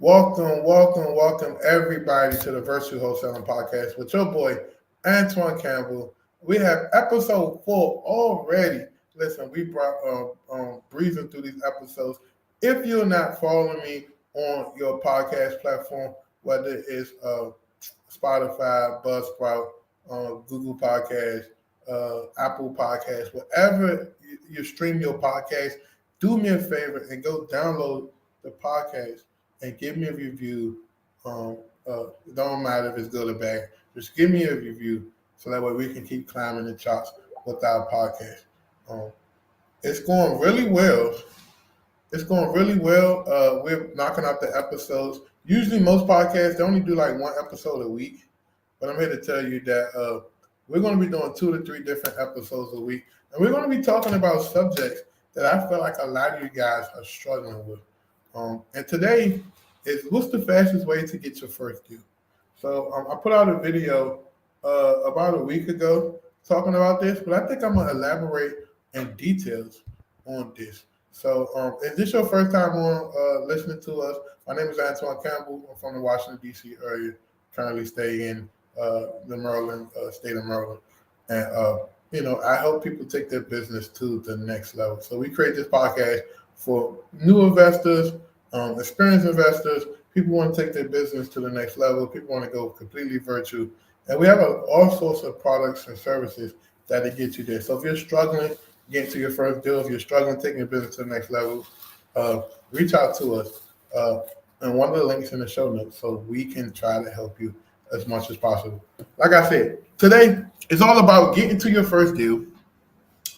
Welcome everybody to the Virtual Wholesaling Podcast with your boy, Antoine Campbell. We have episode 4 already. Listen, we brought breezing through these episodes. If you're not following me on your podcast platform, whether it's Spotify, Buzzsprout, Google Podcasts, Apple Podcasts, whatever you stream your podcast, do me a favor and go download the podcast and give me a review. It don't matter if it's good or bad. Just give me a review so that way we can keep climbing the charts with our podcast. It's going really well. We're knocking out the episodes. Usually most podcasts, they only do like one episode a week. But I'm here to tell you that we're going to be doing 2 to 3 different episodes a week. And we're going to be talking about subjects that I feel like a lot of you guys are struggling with. And today is what's the fastest way to get your first deal. So I put out a video about a week ago talking about this, but I think I'm going to elaborate in details on this. So is this your first time on listening to us? My name is Antoine Campbell. I'm from the Washington, D.C. area, currently staying in the Maryland, state of Maryland. And, I help people take their business to the next level. So we create this podcast for new investors, experienced investors, people want to take their business to the next level, people want to go completely virtual. And we have all sorts of products and services that get you there. So if you're struggling getting to your first deal, if you're struggling taking your business to the next level, reach out to us. And one of the links in the show notes so we can try to help you as much as possible. Like I said, today is all about getting to your first deal.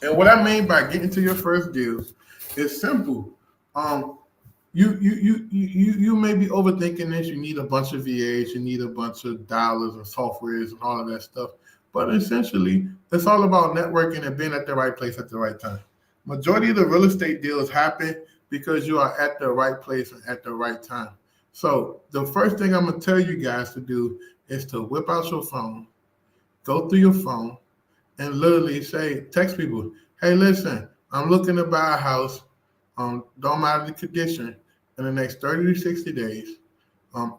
And what I mean by getting to your first deal is simple. You may be overthinking this. You need a bunch of VAs, you need a bunch of dollars and softwares and all of that stuff. But essentially, it's all about networking and being at the right place at the right time. Majority of the real estate deals happen because you are at the right place and at the right time. So the first thing I'm going to tell you guys to do is to whip out your phone, go through your phone, and literally text people, hey, listen, I'm looking to buy a house, don't matter the condition, in the next 30 to 60 days,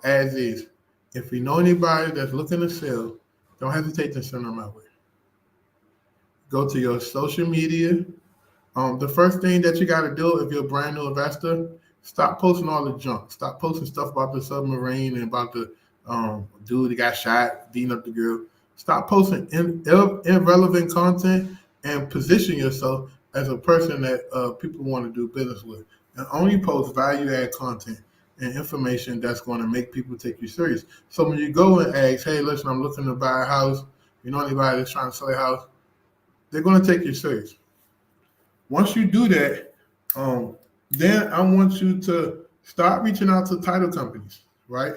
as is. If you know anybody that's looking to sell, don't hesitate to send them my way. Go to your social media. The first thing that you got to do if you're a brand new investor, stop posting all the junk. Stop posting stuff about the submarine and about the dude that got shot, beating up the girl. Stop posting irrelevant content and position yourself as a person that people want to do business with. And only post value-add content and information that's going to make people take you serious. So when you go and ask, hey, listen, I'm looking to buy a house, you know anybody that's trying to sell a house, they're going to take you serious. Once you do that, then I want you to start reaching out to title companies, right?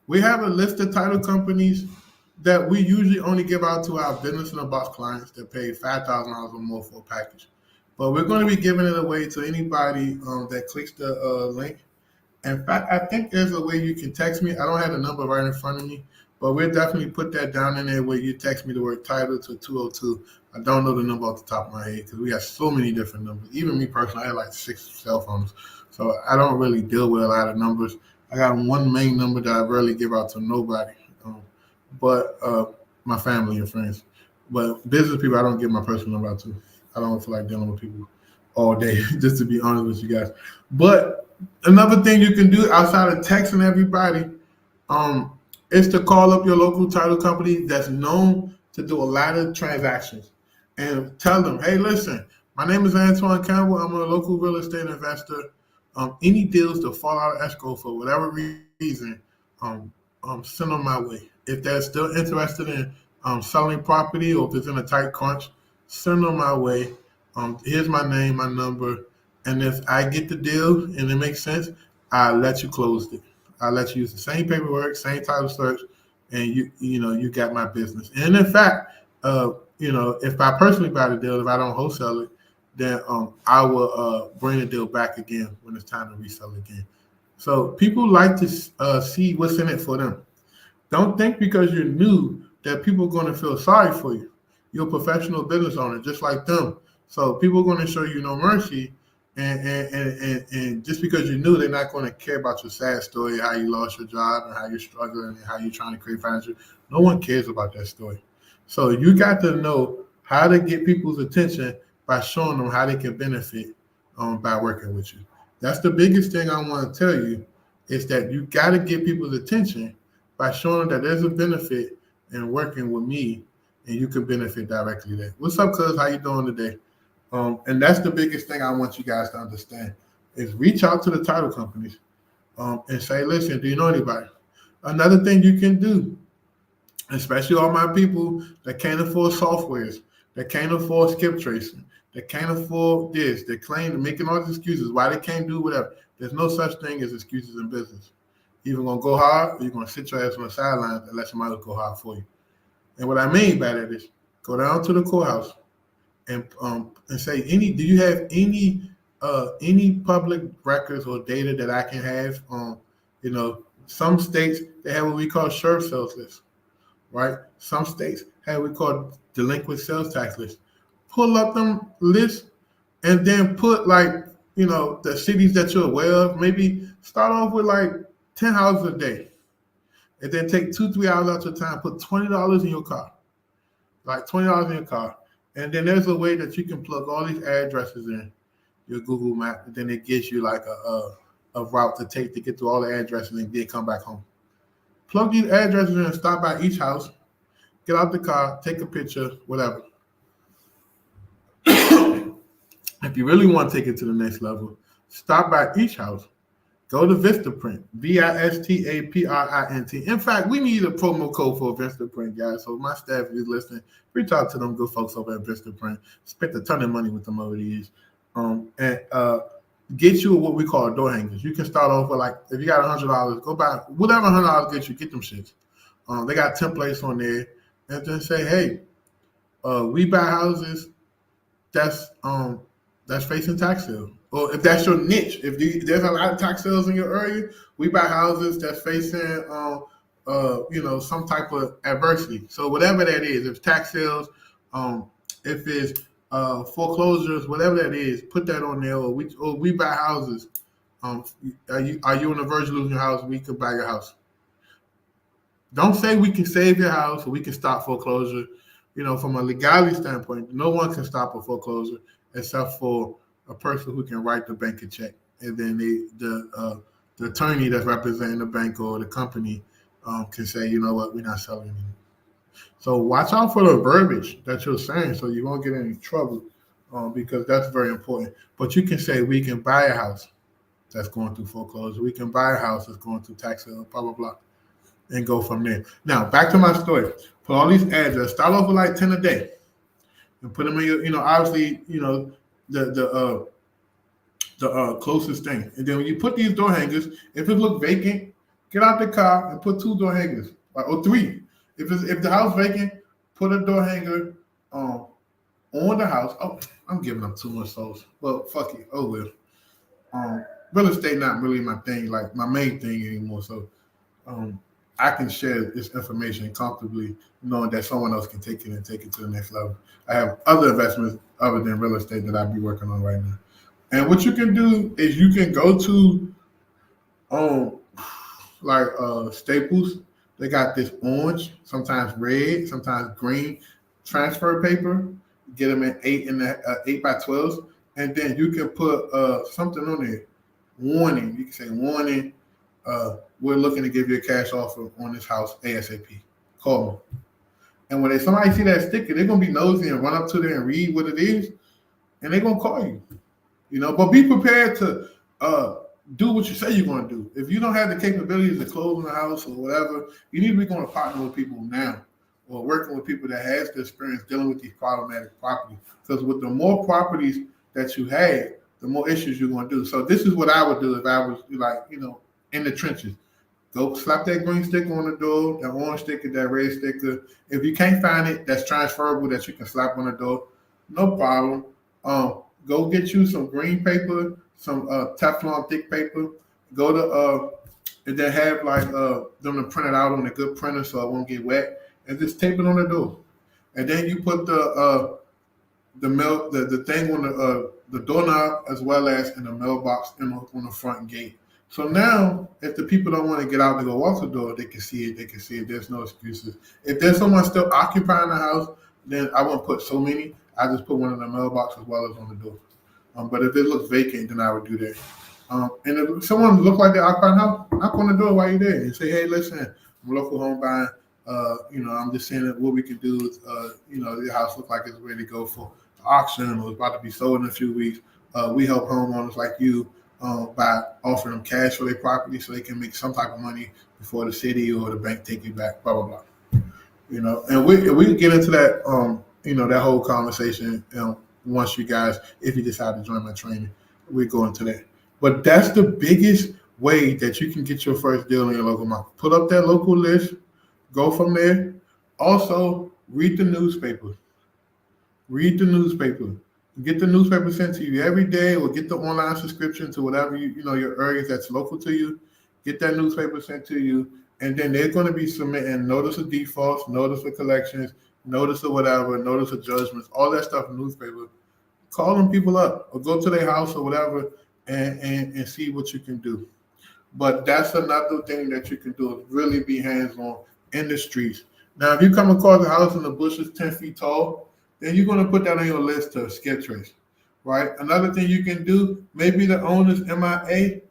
We have a list of title companies that we usually only give out to our business in a box clients that pay $5,000 or more for a package. But we're going to be giving it away to anybody that clicks the link. In fact, I think there's a way you can text me. I don't have the number right in front of me, but we'll definitely put that down in there where you text me the word title to 202. I don't know the number off the top of my head because we have so many different numbers. Even me personally, I have like 6 cell phones. So I don't really deal with a lot of numbers. I got one main number that I rarely give out to nobody, but my family and friends. But business people, I don't give my personal number out to. I don't feel like dealing with people all day, just to be honest with you guys. But another thing you can do outside of texting everybody is to call up your local title company that's known to do a lot of transactions and tell them, hey, listen, my name is Antoine Campbell. I'm a local real estate investor. Any deals that fall out of escrow for whatever reason, send them my way. If they're still interested in selling property or if it's in a tight crunch, send them my way. Here's my name, my number, and if I get the deal and it makes sense, I'll let you close it. I'll let you use the same paperwork, same title search, and you got my business. And in fact, if I personally buy the deal, if I don't wholesale it, then I will bring the deal back again when it's time to resell again. So people like to see what's in it for them. Don't think because you're new that people are going to feel sorry for you. You're a professional business owner, just like them. So people are going to show you no mercy And just because you're new, they're not going to care about your sad story, how you lost your job, and how you're struggling, and how you're trying to create financial. No one cares about that story. So you got to know how to get people's attention by showing them how they can benefit by working with you. That's the biggest thing I want to tell you is that you got to get people's attention by showing them that there's a benefit in working with me, and you can benefit directly there. What's up, cuz? How you doing today? And that's the biggest thing I want you guys to understand is reach out to the title companies and say, listen, do you know anybody? Another thing you can do, especially all my people that can't afford softwares, that can't afford skip tracing, that can't afford this, that claim to making all these excuses why they can't do whatever. There's no such thing as excuses in business. You're either going to go hard or you're going to sit your ass on the sidelines and let somebody else go hard for you. And what I mean by that is go down to the courthouse and say, do you have any public records or data that I can have? Some states, they have what we call sheriff sales lists, right? Some states have what we call delinquent sales tax lists. Pull up them lists and then put the cities that you're aware of. Maybe start off with 10 houses a day. And then take 2-3 hours out your time, put $20 in your car. $20 in your car. And then there's a way that you can plug all these addresses in your Google map, and then it gives you a route to take to get to all the addresses and then come back home. Plug these addresses in and stop by each house, get out the car, take a picture, whatever. If you really want to take it to the next level, stop by each house. Go to Vistaprint, Vistaprint. In fact, we need a promo code for Vistaprint, guys. So my staff is listening. Reach out to them good folks over at Vistaprint. Spent a ton of money with them over the years. And get you what we call door hangers. You can start off with if you got $100, go buy whatever $100 gets you, get them shits. They got templates on there, and then say, hey, we buy houses that's facing tax sale. Or if that's your niche, there's a lot of tax sales in your area, we buy houses that's facing, some type of adversity. So whatever that is, if tax sales, if it's foreclosures, whatever that is, put that on there. Or we buy houses. Are you on the verge of losing your house? We could buy your house. Don't say we can save your house or we can stop foreclosure. From a legality standpoint, no one can stop a foreclosure except for a person who can write the bank a check, and then the attorney that's representing the bank or the company can say, you know what, we're not selling anymore. So watch out for the verbiage that you're saying, so you won't get in any trouble, because that's very important. But you can say we can buy a house that's going through foreclosure, we can buy a house that's going through tax sale, blah blah blah, and go from there. Now back to my story. Put all these addresses. Start off with 10 a day, and put them in your, obviously, the closest thing. And then when you put these door hangers, if it looks vacant, get out the car and put 2 door hangers, or 3. If the house vacant, put a door hanger on the house. Oh, I'm giving up too much sauce. Well, fuck it. Oh well. Real estate not really my thing, my main thing anymore. So I can share this information comfortably, knowing that someone else can take it and take it to the next level. I have other investments other than real estate that I'll be working on right now. And what you can do is you can go to Staples. They got this orange, sometimes red, sometimes green transfer paper. Get them in 8 by 12s, and then you can put something on there. Warning. You can say warning. We're looking to give you a cash offer on this house ASAP. Call me. And when somebody see that sticker, they're gonna be nosy and run up to there and read what it is, and they're gonna call you. But be prepared to do what you say you're gonna do. If you don't have the capabilities to close on the house or whatever, you need to be going to partner with people now, or working with people that has the experience dealing with these problematic properties. Because with the more properties that you have, the more issues you're gonna do. So this is what I would do if I was in the trenches. Go slap that green sticker on the door, that orange sticker, that red sticker. If you can't find it, that's transferable that you can slap on the door. No problem. Go get you some green paper, some Teflon thick paper. Go to and then have them to print it out on a good printer so it won't get wet, and just tape it on the door. And then you put the milk, the thing on the doorknob as well as in the mailbox and on the front gate. So now, if the people don't want to get out to go walk the door, they can see it. They can see it. There's no excuses. If there's someone still occupying the house, then I wouldn't put so many. I just put one in the mailbox as well as on the door. But if it looks vacant, then I would do that. And if someone looks like they're occupying the house, knock on the door while you're there and say, "Hey, listen, I'm a local home buying. I'm just saying that what we can do is, your house looks like it's ready to go for auction or it's about to be sold in a few weeks. We help homeowners like you by offering them cash for their property so they can make some type of money before the city or the bank take you back, blah, blah, blah." And we can get into that, that whole conversation once you guys, if you decide to join my training, we go into that. But that's the biggest way that you can get your first deal in your local market. Put up that local list, go from there. Also, read the newspaper. Read the newspaper. Get the newspaper sent to you every day, or get the online subscription to whatever your areas that's local to you. Get that newspaper sent to you, and then they're going to be submitting notice of defaults, notice of collections, notice of whatever, notice of judgments, all that stuff in the newspaper. Call them people up or go to their house or whatever and see what you can do. But that's another thing that you can do, is really be hands-on in the streets. Now, if you come across a house and the bush is 10 feet tall, then you're going to put that on your list to skip trace, right? Another thing you can do, maybe the owner's MIA.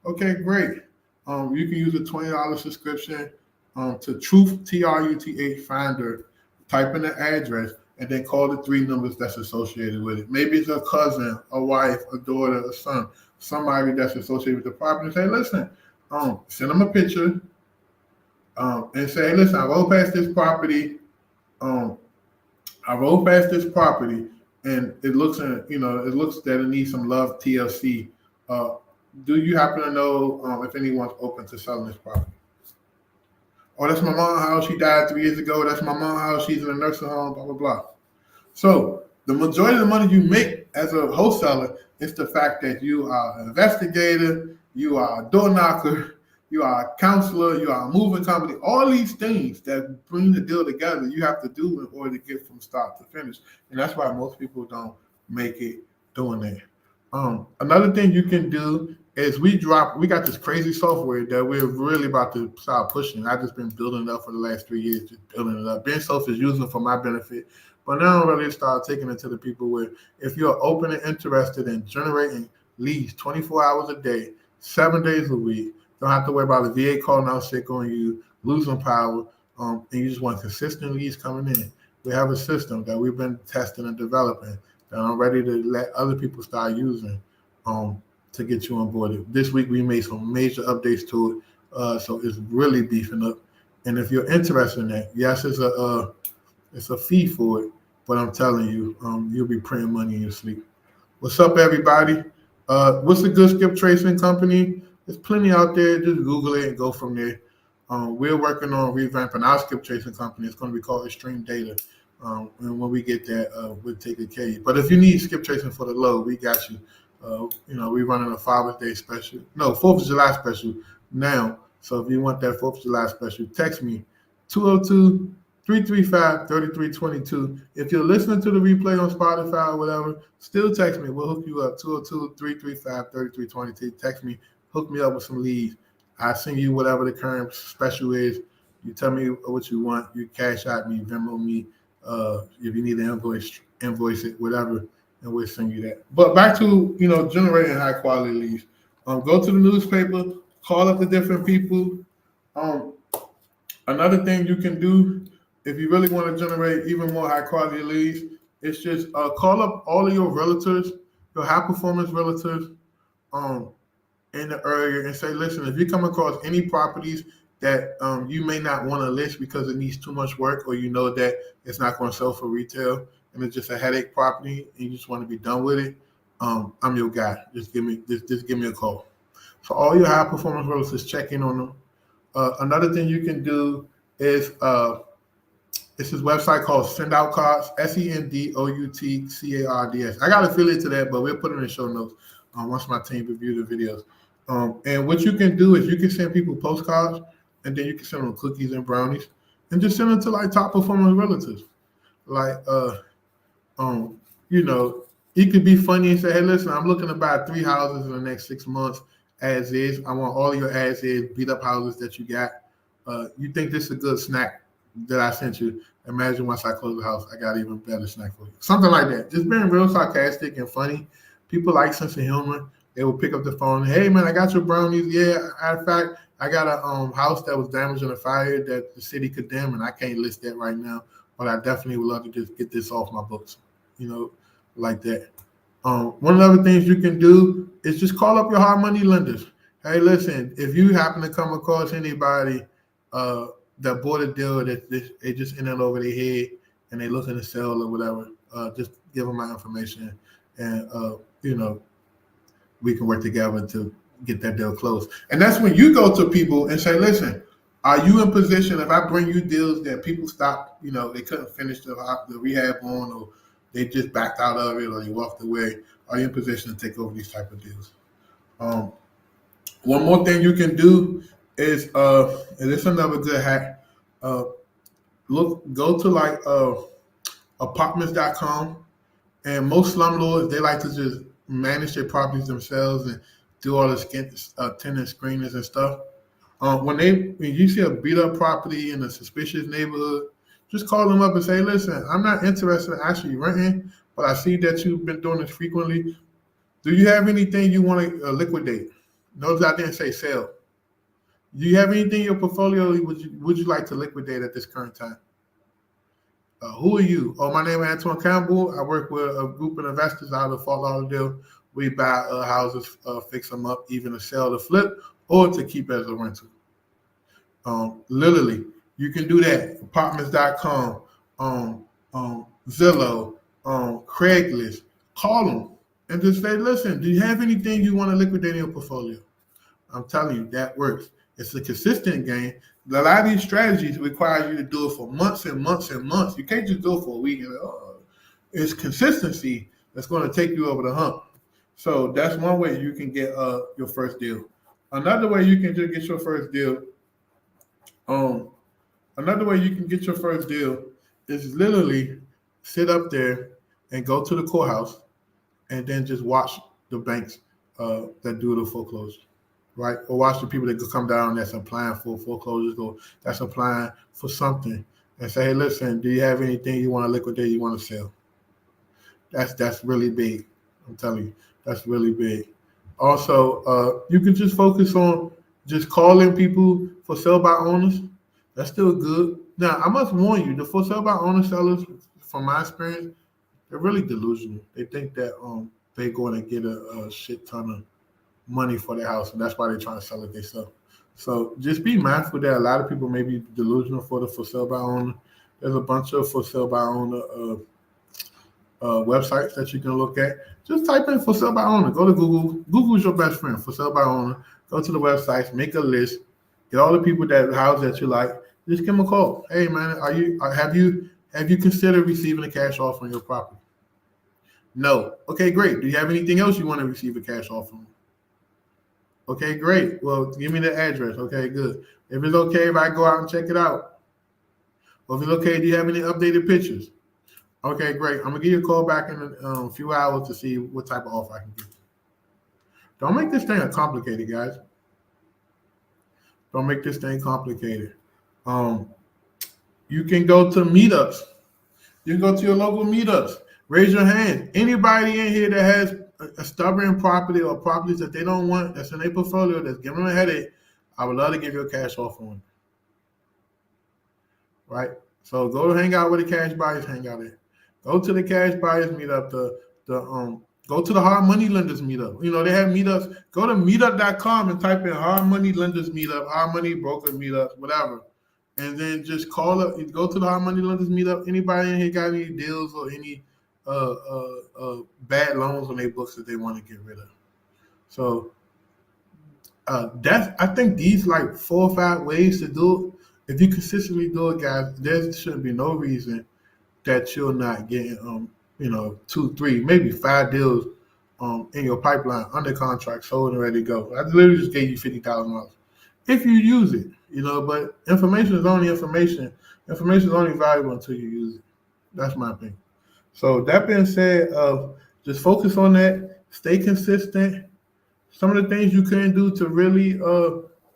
Okay, great. You can use a $20 subscription to Truth, TRUTH Finder. Type in the address and then call the 3 numbers that's associated with it. Maybe it's a cousin, a wife, a daughter, a son, somebody that's associated with the property. And say, listen, send them a picture and say, hey, listen, I rode past this property. And it looks that it needs some love, TLC. Do you happen to know if anyone's open to selling this property? Oh, that's my mom's house. She died 3 years ago. That's my mom's house. She's in a nursing home, blah, blah, blah. So the majority of the money you make as a wholesaler is the fact that you are an investigator, you are a door knocker, you are a counselor, you are a moving company. All these things that bring the deal together, you have to do in order to get from start to finish. And that's why most people don't make it doing that. Another thing you can do is we got this crazy software that we're really about to start pushing. I've just been building it up for the last 3 years, just building it up. Ben Self is using it for my benefit, but now I'm ready to start taking it to the people where if you're open and interested in generating leads 24 hours a day, 7 days a week, don't have to worry about the VA calling out sick on you, losing power, and you just want consistent leads coming in. We have a system that we've been testing and developing that I'm ready to let other people start using to get you on board. This week we made some major updates to it, so it's really beefing up. And if you're interested in that, yes, it's a fee for it, but I'm telling you, you'll be printing money in your sleep. What's up, everybody? What's a good skip tracing company? There's plenty out there. Just Google it and go from there. We're working on revamping our skip tracing company. It's going to be called Extreme Data. And when we get that, we'll take care of you. But if you need skip tracing for the low, we got you. We're running a Father's Day special. No, 4th of July special now. So if you want that 4th of July special, text me 202-335-3322. If you're listening to the replay on Spotify or whatever, still text me. We'll hook you up. 202-335-3322. Text me. Hook me up with some leads. I send you whatever the current special is. You tell me what you want. You cash out me, Venmo me. If you need an invoice it, whatever, and we'll send you that. But back to generating high quality leads. Go to the newspaper, call up the different people. Another thing you can do if you really want to generate even more high quality leads is just call up all of your realtors, your high performance realtors in the area and say, listen, if you come across any properties that you may not want to list because it needs too much work, or you know that it's not going to sell for retail and it's just a headache property and you just want to be done with it, I'm your guy. Just give me a call. So all your high performance realtors, check in on them. Another thing you can do is it's this website called Send Out Cards, SENDOUTCARDS. I got an affiliate to that, but we'll put it in the show notes once my team review the videos. And what you can do is you can send people postcards, and then you can send them cookies and brownies, and just send them to like top performing relatives. Like, he could be funny and say, hey, listen, I'm looking to buy 3 houses in the next 6 months as is. I want all your as is beat up houses that you got. You think this is a good snack that I sent you? Imagine once I close the house, I got even better snack for you. Something like that. Just being real sarcastic and funny. People like sense of humor. They will pick up the phone. Hey, man, I got your brownies. Yeah, matter of fact, I got a house that was damaged in a fire that the city condemned, and I can't list that right now. But I definitely would love to just get this off my books, like that. One of the other things you can do is just call up your hard money lenders. Hey, listen, if you happen to come across anybody that bought a deal that they just in it over their head and they looking to sell or whatever, just give them my information, and we can work together to get that deal closed. And that's when you go to people and say, listen, are you in position, if I bring you deals that people stop, they couldn't finish the rehab on, or they just backed out of it, or they walked away, are you in position to take over these type of deals? One more thing you can do is, and it's another good hack, go to apartments.com, and most slumlords, they like to just manage their properties themselves and do all the tenant screenings and stuff. When you see a beat up property in a suspicious neighborhood, just call them up and say, listen, I'm not interested in actually renting, but I see that you've been doing this frequently. Do you have anything you want to liquidate? Notice I didn't say sell. Do you have anything in your portfolio would you like to liquidate at this current time? Who are you? Oh, my name is Antoine Campbell. I work with a group of investors out of Fort Lauderdale. We buy houses, fix them up, even to sell, to flip, or to keep as a rental. Literally, you can do that. Apartments.com, Zillow, Craigslist. Call them and just say, listen, do you have anything you want to liquidate in your portfolio? I'm telling you, that works. It's a consistent game. A lot of these strategies require you to do it for months and months and months. You can't just do it for a week. It's consistency that's going to take you over the hump. So that's one way you can get your first deal. Another way you can just get your first deal. Is literally sit up there and go to the courthouse and then just watch the banks that do the foreclosure, right? Or watch the people that come down that's applying for foreclosures or that's applying for something, and say, hey, listen, do you have anything you want to liquidate, you want to sell? That's really big. I'm telling you, that's really big. Also, you can just focus on just calling people for sell by owners. That's still good. Now, I must warn you, the for sale by owner sellers, from my experience, they're really delusional. They think that they're going to get a shit ton of money for their house, and that's why they're trying to sell it themselves. So just be mindful that a lot of people may be delusional for the for sale by owner. There's a bunch of for sale by owner websites that you can look at. Just type in for sale by owner. Go to Google. Google's your best friend. For sale by owner. Go to the websites. Make a list. Get all the people that house that you like. Just give them a call. Hey man, have you considered receiving a cash offer on your property? No. Okay, great. Do you have anything else you want to receive a cash offer on? Okay, great. Well, give me the address. Okay, good. If it's okay if I go out and check it out. Or if it's okay, do you have any updated pictures? Okay, great. I'm gonna give you a call back in a few hours to see what type of offer I can give you. Don't make this thing complicated, guys. Don't make this thing complicated. You can go to meetups. You can go to your local meetups. Raise your hand. Anybody in here that has a stubborn property or properties that they don't want, that's in their portfolio, that's giving them a headache, I would love to give you a cash offer on it. Right? So go hang out with the cash buyers, hang out there. Go to the cash buyers meetup, go to the hard money lenders meetup. They have meetups. Go to meetup.com and type in hard money lenders meetup, hard money broker meetup, whatever. And then just call up and go to the hard money lenders meetup. Anybody in here got any deals or any bad loans on their books that they want to get rid of? So I think these like 4 or 5 ways to do it. If you consistently do it, guys, there shouldn't be no reason that you're not getting 2, 3, maybe 5 deals in your pipeline under contract, sold and ready to go. I literally just gave you $50,000 if you use it, but information is only information. Information is only valuable until you use it. That's my opinion. So that being said, Just focus on that. Stay consistent. Some of the things you can do to really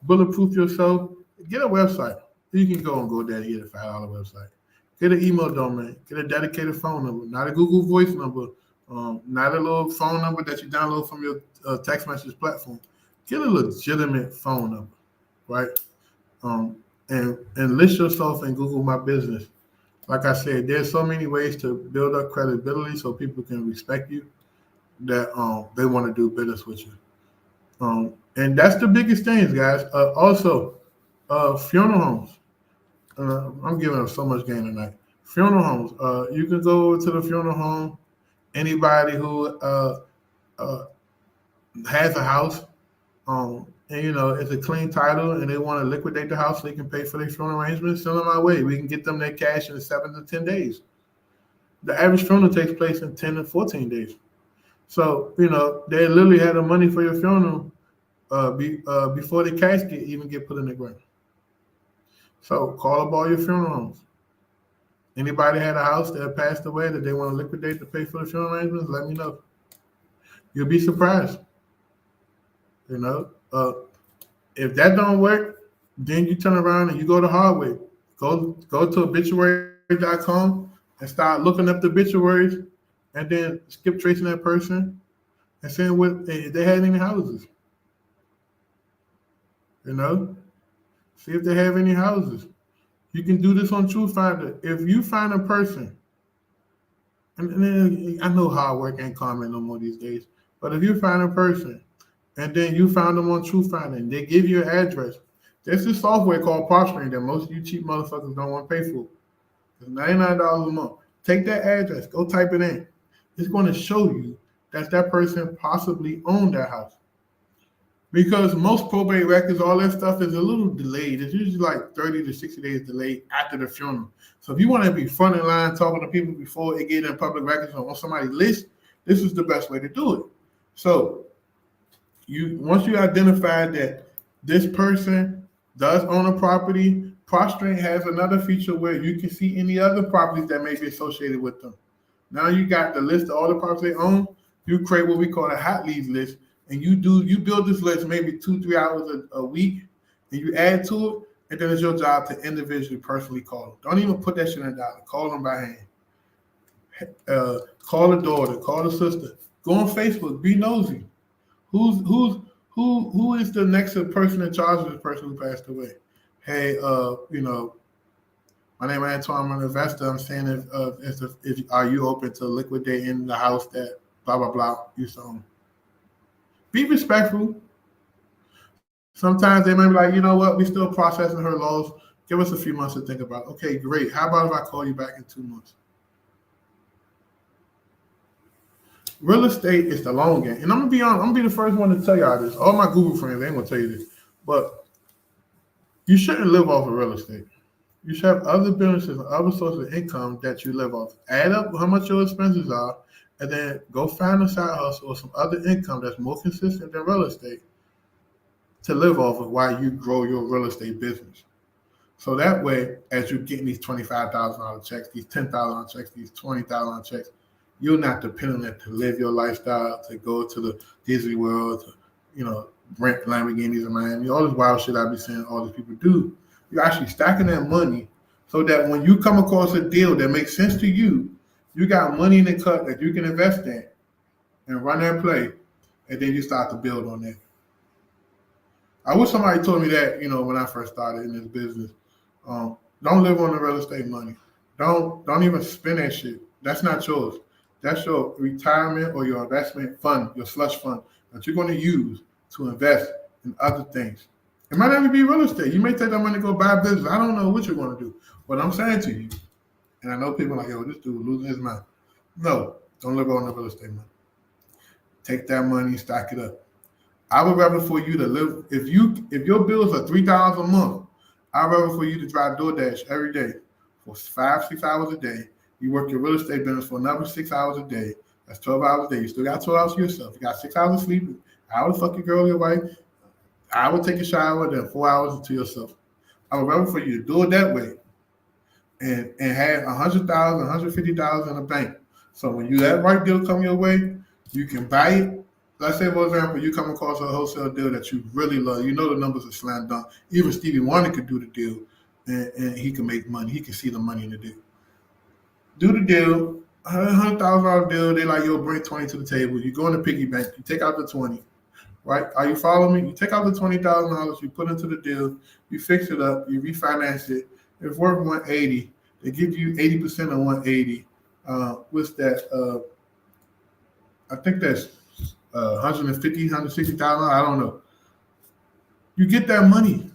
bulletproof yourself, get a website. You can go on GoDaddy, get a $5 website. Get an email domain. Get a dedicated phone number, not a Google Voice number, not a little phone number that you download from your text message platform. Get a legitimate phone number, right? And list yourself in Google My Business. Like I said, there's so many ways to build up credibility so people can respect you that they want to do business with you. And that's the biggest things, guys. Also, funeral homes. I'm giving up so much game tonight. Funeral homes. You can go to the funeral home. Anybody who has a house, and it's a clean title, and they want to liquidate the house so they can pay for their funeral arrangements, send them our way. We can get them their cash in 7 to 10 days. The average funeral takes place in 10 to 14 days. So they literally had the money for your funeral before the casket even get put in the ground. So call up all your funeral homes. Anybody had a house that passed away that they want to liquidate to pay for the funeral arrangements, let me know. You'll be surprised. If that don't work, then you turn around and you go the hard way. Go to obituary.com and start looking up the obituaries, and then skip tracing that person and seeing what if they had any houses. See if they have any houses. You can do this on TrueFinder. If you find a person, and I know hard work ain't common no more these days, but if you find a person and then you found them on TrueFinder and they give you an address, there's this software called PropStream that most of you cheap motherfuckers don't want to pay for. It's $99 a month. Take that address, go type it in. It's going to show you that person possibly owned that house. Because most probate records, all that stuff is a little delayed. It's usually like 30 to 60 days delayed after the funeral. So if you want to be front in line talking to people before it get in public records or on somebody's list, this is the best way to do it. So once you identify that this person does own a property, PropStream has another feature where you can see any other properties that may be associated with them. Now you got the list of all the properties they own. You create what we call a hot leads list. And you build this list maybe 2-3 hours a week, and you add to it, and then it's your job to individually, personally call them. Don't even put that shit in a dollar. Call them by hand. Call the daughter. Call the sister. Go on Facebook. Be nosy. Who is the next person in charge of this person who passed away? Hey, my name is Antoine. I'm an investor. I'm saying if are you open to liquidating the house that blah blah blah you sold? Be respectful. Sometimes they may be like, you know what, we still processing her laws. Give us a few months to think about it. Okay, great. How about if I call you back in 2 months? Real estate is the long game. And I'm gonna be honest, I'm gonna be the first one to tell y'all this. All my Google friends, they ain't gonna tell you this. But you shouldn't live off of real estate. You should have other businesses, other sources of income that you live off. Add up how much your expenses are, and then go find a side hustle or some other income that's more consistent than real estate to live off of while you grow your real estate business. So that way, as you're getting these $25,000 checks, these $10,000 checks, these $20,000 checks, you're not dependent on it to live your lifestyle, to go to the Disney World, to rent Lamborghinis in Miami, all this wild shit I be seeing all these people do. You're actually stacking that money so that when you come across a deal that makes sense to you, you got money in the cut that you can invest in and run that play, and then you start to build on that. I wish somebody told me that, when I first started in this business. Don't live on the real estate money. Don't even spend that shit. That's not yours. That's your retirement or your investment fund, your slush fund that you're going to use to invest in other things. It might not even be real estate. You may take that money to go buy a business. I don't know what you're going to do. What I'm saying to you, and I know people are like, yo, this dude losing his mind. No, don't live on the real estate money. Take that money, stack it up. I would rather for you to live, if your bills are $3,000 a month, I'd rather for you to drive DoorDash every day for 5-6 hours a day. You work your real estate business for another 6 hours a day. That's 12 hours a day. You still got 12 hours to yourself. You got 6 hours of sleep. I would fuck your girl, your wife. I would take a shower, then 4 hours to yourself. I would rather for you to do it that way and have $100,000, $150,000 in the bank So when that right deal come your way, you can buy it. Let's say, for example, you come across a wholesale deal that you really love. You know the numbers are slam dunk. Even Stevie Wonder could do the deal, and he can make money. He can see the money in the deal. Do the deal, $100,000 deal. They like, yo, bring 20 to the table. You go in the piggy bank. You take out the 20. Right? Are you following me? You take out the $20,000, you put into the deal, you fix it up, you refinance it. It's worth 180. They give you 80% of 180. What's that? I think that's 150, 160,000. I don't know. You get that money.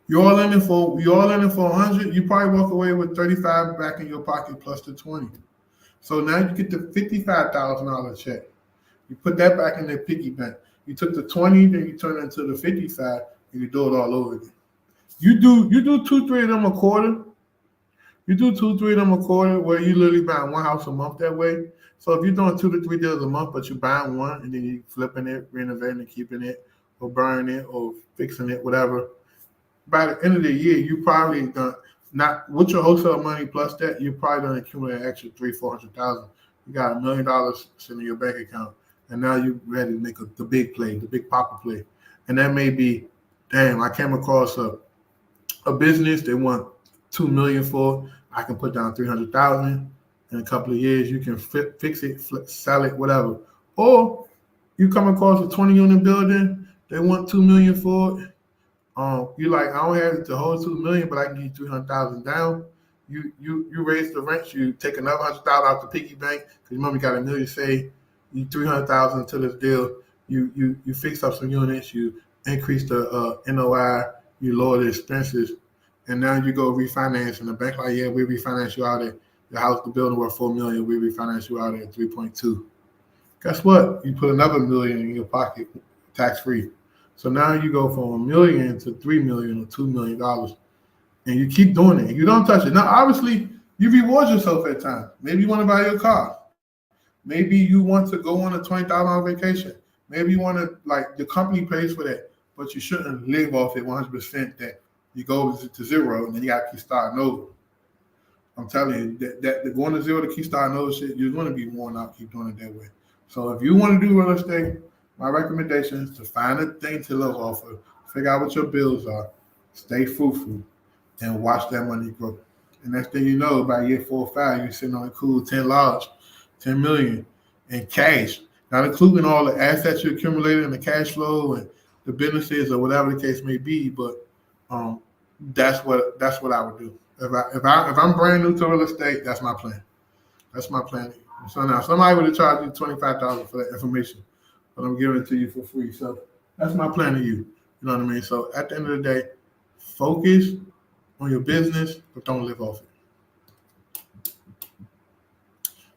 You're all in it for 100. You probably walk away with 35 back in your pocket plus the 20. So now you get the $55,000 check. You put that back in the piggy bank. You took the 20, then you turn it into the 55, and you do it all over again. You do 2-3 of them a quarter. You do 2-3 of them a quarter, where you literally buying one house a month that way. So if you're doing 2 to 3 deals a month, but you're buying one and then you flipping it, renovating it, keeping it, or burning it, or fixing it, whatever. By the end of the year, you probably done, not with your wholesale money plus that, you probably done accumulate an extra $300,000-$400,000. You got $1 million sitting in your bank account. And now you're ready to make the big play, the big popper play. And that may be, damn, I came across a business they want $2 million for. I can put down $300,000 in a couple of years. You can fix it, sell it, whatever. Or you come across a 20-unit building, they want $2 million for it. You're like, I don't have the whole $2 million, but I can give you $300,000 down. You raise the rent. You take another $100,000 out the piggy bank because your mom got $1 million saved. You $300,000 into this deal. You fix up some units. You increase the NOI. You lower the expenses, and now you go refinance. And the bank like, yeah, we refinance you out at the house, the building worth $4 million. We refinance you out at 3.2. Guess what? You put another $1 million in your pocket, tax free. So now you go from $1 million to $3 million or $2 million, and you keep doing it. You don't touch it. Now, obviously, you reward yourself at times. Maybe you want to buy your car. Maybe you want to go on a $20,000 vacation. Maybe you want to, like, the company pays for that, but you shouldn't live off it 100%. That you go to zero and then you got to keep starting over. I'm telling you that going to zero to keep starting over shit, you're going to be worn out. Keep doing it that way. So if you want to do real estate, my recommendation is to find a thing to live off of, figure out what your bills are, stay fruitful, and watch that money grow. And next thing you know, by year 4 or 5, you're sitting on a cool 10 large, 10 million in cash, not including all the assets you accumulated in the cash flow and the businesses or whatever the case may be. But that's what I would do. If I'm brand new to real estate, that's my plan. That's my plan. So now somebody would have charged you $25,000 for that information, but I'm giving it to you for free. So that's my plan to you. You know what I mean? So at the end of the day, focus on your business, but don't live off it.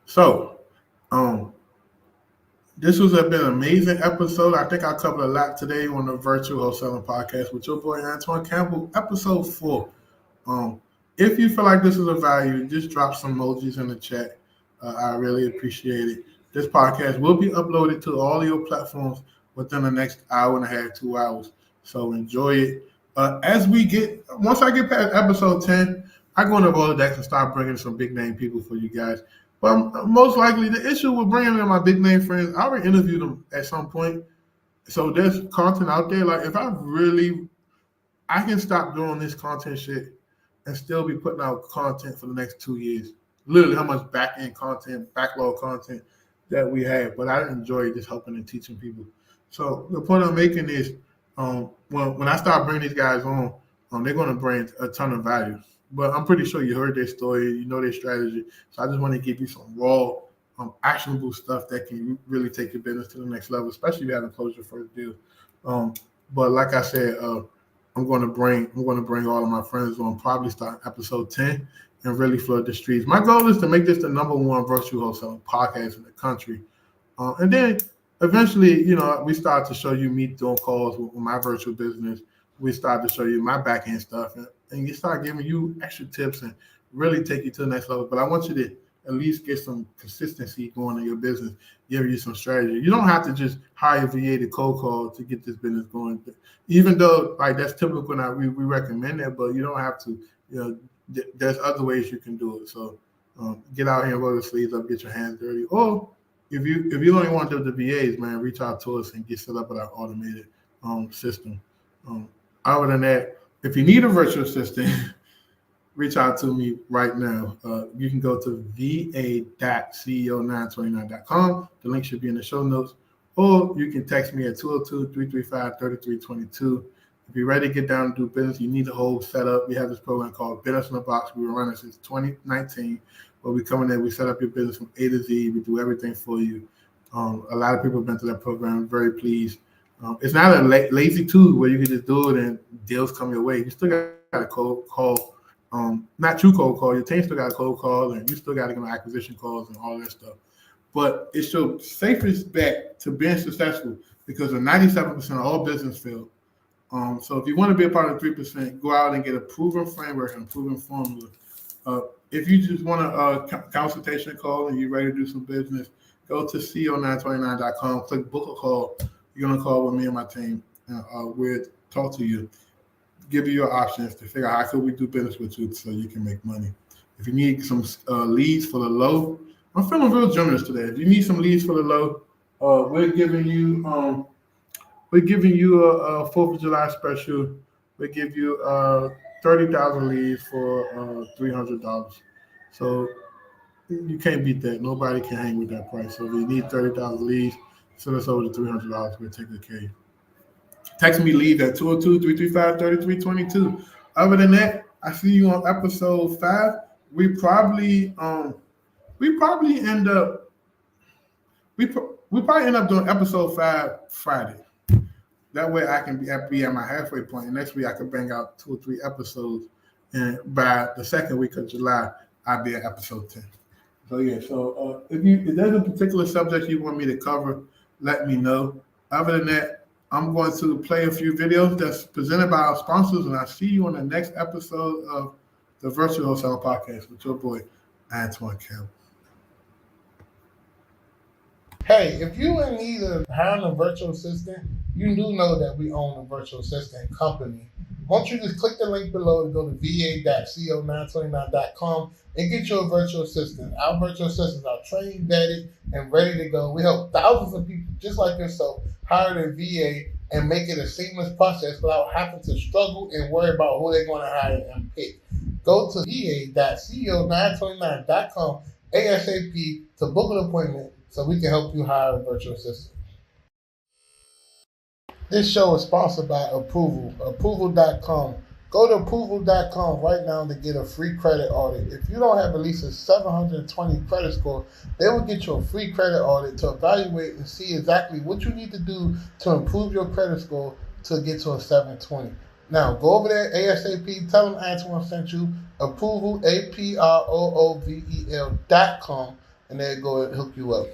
So, this has been an amazing episode. I think I covered a lot today on the Virtual Wholesaling Podcast with your boy Antoine Campbell, episode 4. If you feel like this is a value, just drop some emojis in the chat. I really appreciate it. This podcast will be uploaded to all your platforms within the next hour and a half, 2 hours. So enjoy it. Once I get past episode 10, I go into Rolodex and start bringing some big name people for you guys. But most likely, the issue with bringing in my big name friends, I already interviewed them at some point. So there's content out there. Like, if I can stop doing this content shit and still be putting out content for the next 2 years. Literally how much back-end content, backlog content that we have. But I enjoy just helping and teaching people. So the point I'm making is, when I start bringing these guys on, they're going to bring a ton of value. But I'm pretty sure you heard their story, you know their strategy. So I just want to give you some raw, actionable stuff that can really take your business to the next level, especially if you haven't closed your first deal. But like I said, I'm going to bring all of my friends on, probably start episode 10 and really flood the streets. My goal is to make this the #1 virtual wholesaling podcast in the country. And then eventually, we start to show you me doing calls with my virtual business. We start to show you my back end stuff, and you start giving you extra tips and really take you to the next level. But I want you to at least get some consistency going in your business, give you some strategy. You don't have to just hire a VA to cold call to get this business going. Even though that's typical now, we recommend that, but you don't have to. There's other ways you can do it. So Get out here and roll the sleeves up, get your hands dirty. Or if you only want to do the VAs, man, reach out to us and get set up with our automated system. Other than that, if you need a virtual assistant, reach out to me right now. You can go to va.ceo929.com. The link should be in the show notes. Or you can text me at 202-335-3322. If you're ready to get down and do business, you need the whole setup. We have this program called Business in a Box. We've been running since 2019. Where we come in there, we set up your business from A to Z. We do everything for you. A lot of people have been through that program. I'm very pleased. It's not a lazy tool where you can just do it and deals come your way. You still got to cold call. Not true cold call. Your team still got a cold call, and you still got to get on acquisition calls and all that stuff. But it's your safest bet to being successful because of 97% of all business fail. So if you want to be a part of the 3%, go out and get a proven framework and a proven formula. If you just want a consultation call and you're ready to do some business, go to ceo929.com, click book a call. You're going to call with me and my team. We'll talk to you, give you your options to figure out how could we do business with you so you can make money. If you need some leads for the low, I'm feeling real generous today. If you need some leads for the low, we're giving you a 4th of July special. We give you 30,000 leads for $300. So you can't beat that. Nobody can hang with that price. So if you need 30,000 leads, send us over to $300. We'll take good care of you. Text me leads at 202-335-3322. Other than that, I see you on episode 5. We probably end up doing episode 5 Friday. That way I can be at my halfway point. And next week I can bang out 2 or 3 episodes. And by the second week of July, I'll be at episode 10. So yeah, if there's a particular subject you want me to cover, let me know. Other than that, I'm going to play a few videos that's presented by our sponsors, and I'll see you on the next episode of the Virtual Wholesaling Podcast with your boy, Antoine Campbell. Hey, if you're in need of hiring a virtual assistant, you do know that we own a virtual assistant company. Why don't you just click the link below to go to va.ceo929.com and get your virtual assistant. Our virtual assistants are trained, vetted, and ready to go. We help thousands of people just like yourself hire their VA and make it a seamless process without having to struggle and worry about who they're going to hire and pick. Go to va.ceo929.com ASAP to book an appointment so we can help you hire a virtual assistant. This show is sponsored by Approval, approval.com. Go to approval.com right now to get a free credit audit. If you don't have at least a 720 credit score, they will get you a free credit audit to evaluate and see exactly what you need to do to improve your credit score to get to a 720. Now, go over there ASAP, tell them Antoine sent you, approval, APROOVEL.com, and they'll go and hook you up.